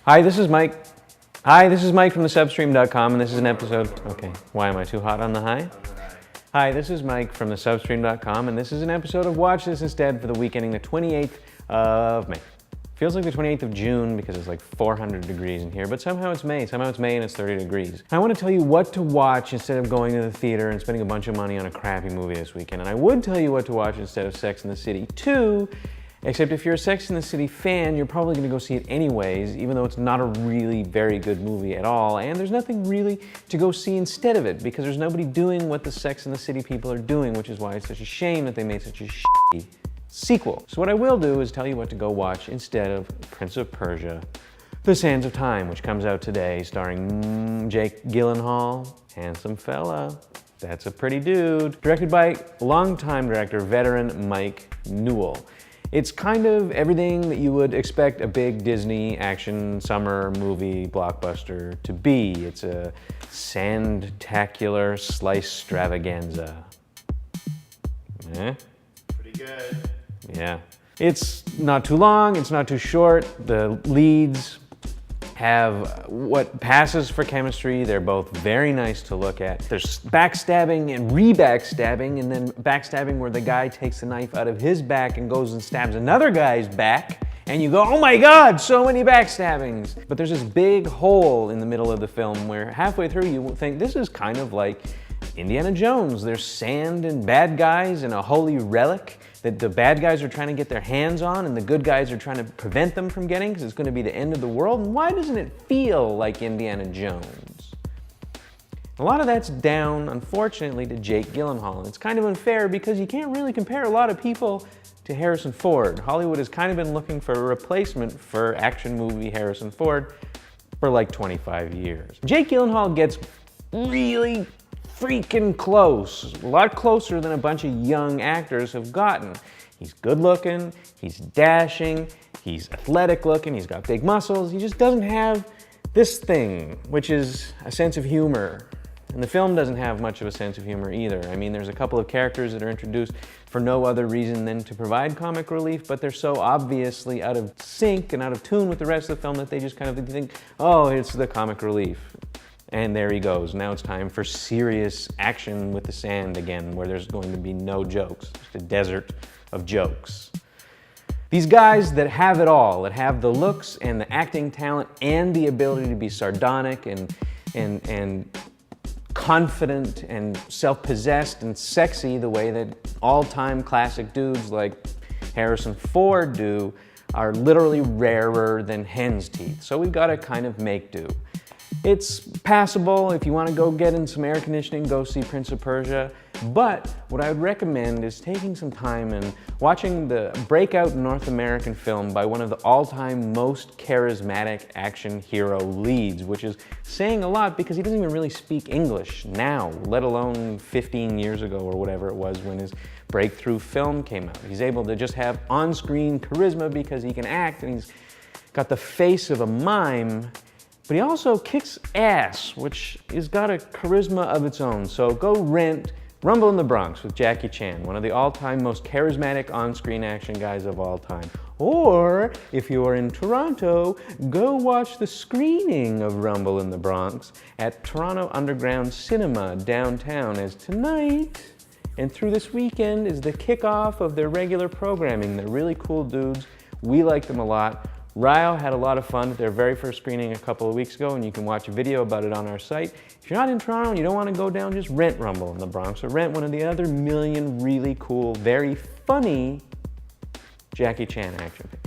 Hi, this is Mike. Hi, this is Mike from thesubstream.com, and this is an episode. Okay, why am I too hot on the high? Hi, this is Mike from thesubstream.com, and this is an episode of Watch This Instead for the week ending the 28th of May. Feels like the 28th of June because it's like 400 degrees in here, but somehow it's May. Somehow it's May and it's 30 degrees. I want to tell you what to watch instead of going to the theater and spending a bunch of money on a crappy movie this weekend. And I would tell you what to watch instead of Sex and the City 2, except if you're a Sex and the City fan, you're probably going to go see it anyways, even though it's not a really very good movie at all. And there's nothing really to go see instead of it because there's nobody doing what the Sex and the City people are doing, which is why it's such a shame that they made such a shitty sequel. So what I will do is tell you what to go watch instead of Prince of Persia, The Sands of Time, which comes out today, starring Jake Gyllenhaal, handsome fella. That's a pretty dude. Directed by longtime director, veteran Mike Newell. It's kind of everything that you would expect a big Disney action summer movie blockbuster to be. It's a sand-tacular slice extravaganza. Eh? Pretty good. Yeah. It's not too long, it's not too short. The leads have what passes for chemistry. They're both very nice to look at. There's backstabbing and re-backstabbing, and then backstabbing where the guy takes the knife out of his back and goes and stabs another guy's back, and you go, oh my God, so many backstabbings. But there's this big hole in the middle of the film where halfway through you think this is kind of like Indiana Jones. There's sand and bad guys and a holy relic that the bad guys are trying to get their hands on and the good guys are trying to prevent them from getting because it's going to be the end of the world. And why doesn't it feel like Indiana Jones? A lot of that's down, unfortunately, to Jake Gyllenhaal. And it's kind of unfair because you can't really compare a lot of people to Harrison Ford. Hollywood has kind of been looking for a replacement for action movie Harrison Ford for like 25 years. Jake Gyllenhaal gets really freaking close, a lot closer than a bunch of young actors have gotten. He's good looking, he's dashing, he's athletic looking, he's got big muscles. He just doesn't have this thing, which is a sense of humor. And the film doesn't have much of a sense of humor either. I mean, there's a couple of characters that are introduced for no other reason than to provide comic relief, but they're so obviously out of sync and out of tune with the rest of the film that they just kind of think, oh, it's the comic relief. And there he goes. Now it's time for serious action with the sand again, where there's going to be no jokes, just a desert of jokes. These guys that have it all, that have the looks and the acting talent and the ability to be sardonic and confident and self-possessed and sexy the way that all-time classic dudes like Harrison Ford do, are literally rarer than hen's teeth. So we've got to kind of make do. It's passable. If you want to go get in some air conditioning, go see Prince of Persia. But what I would recommend is taking some time and watching the breakout North American film by one of the all-time most charismatic action hero leads, which is saying a lot because he doesn't even really speak English now, let alone 15 years ago or whatever it was when his breakthrough film came out. He's able to just have on-screen charisma because he can act and he's got the face of a mime. But he also kicks ass, which has got a charisma of its own. So go rent Rumble in the Bronx with Jackie Chan, one of the all-time most charismatic on-screen action guys of all time. Or, if you are in Toronto, go watch the screening of Rumble in the Bronx at Toronto Underground Cinema downtown, as tonight and through this weekend is the kickoff of their regular programming. They're really cool dudes. We like them a lot. Ryo had a lot of fun at their very first screening a couple of weeks ago, and you can watch a video about it on our site. If you're not in Toronto and you don't want to go down, just rent Rumble in the Bronx or rent one of the other million really cool, very funny Jackie Chan action films.